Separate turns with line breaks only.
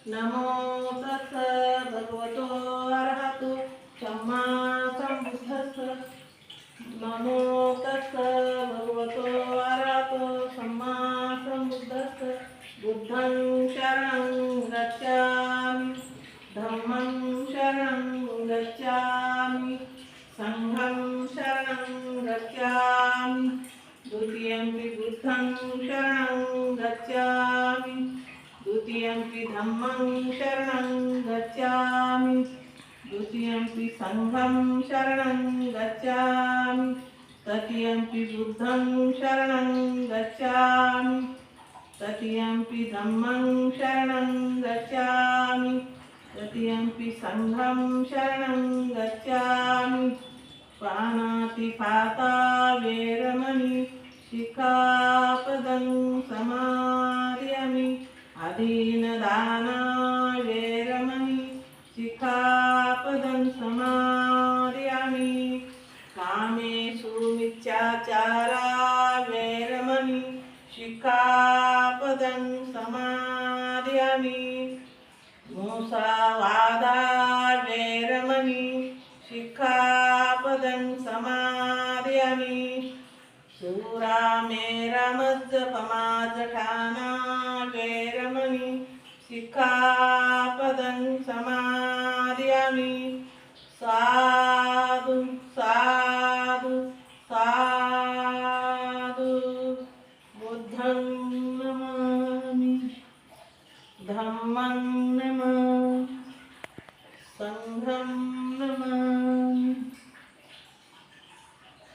नमो तस्स भगवतो अरहतो सम्मा सम्बुद्धस्स नमो तस्स भगवतो अरहतो सम्मा सम्बुद्धस्स बुद्धं शरणं गच्छामि धम्मं शरणं गच्छामि संघं शरणं गच्छामि द्वितीयंपि बुद्धं शरणं गच्छामि द्वितीयंपि धम्मं शरणं गच्छामि द्वितीयंपि संघं शरणं गच्छामि तृतीयंपि बुद्धं शरणं गच्छामि तृतीयंपि धम्मं शरणं गच्छामि तृतीयंपि संघं शरणं गच्छामि पाणातिपाता वेरमणि शिखापदं समादयामि अधीनदाना वेरमणि शिखापदं समादयामि कामेषु मिथ्याचारा वेरमणि शिखापदं समादयामि मुसावादा वेरमणि शिखापदं समादयामि शूरामेरमज्जपमाजठाना वेरमणि शिखापदं समादयामि साधु साधु साधु बुद्धं नमामि धम्मं नमामि संघं नमामि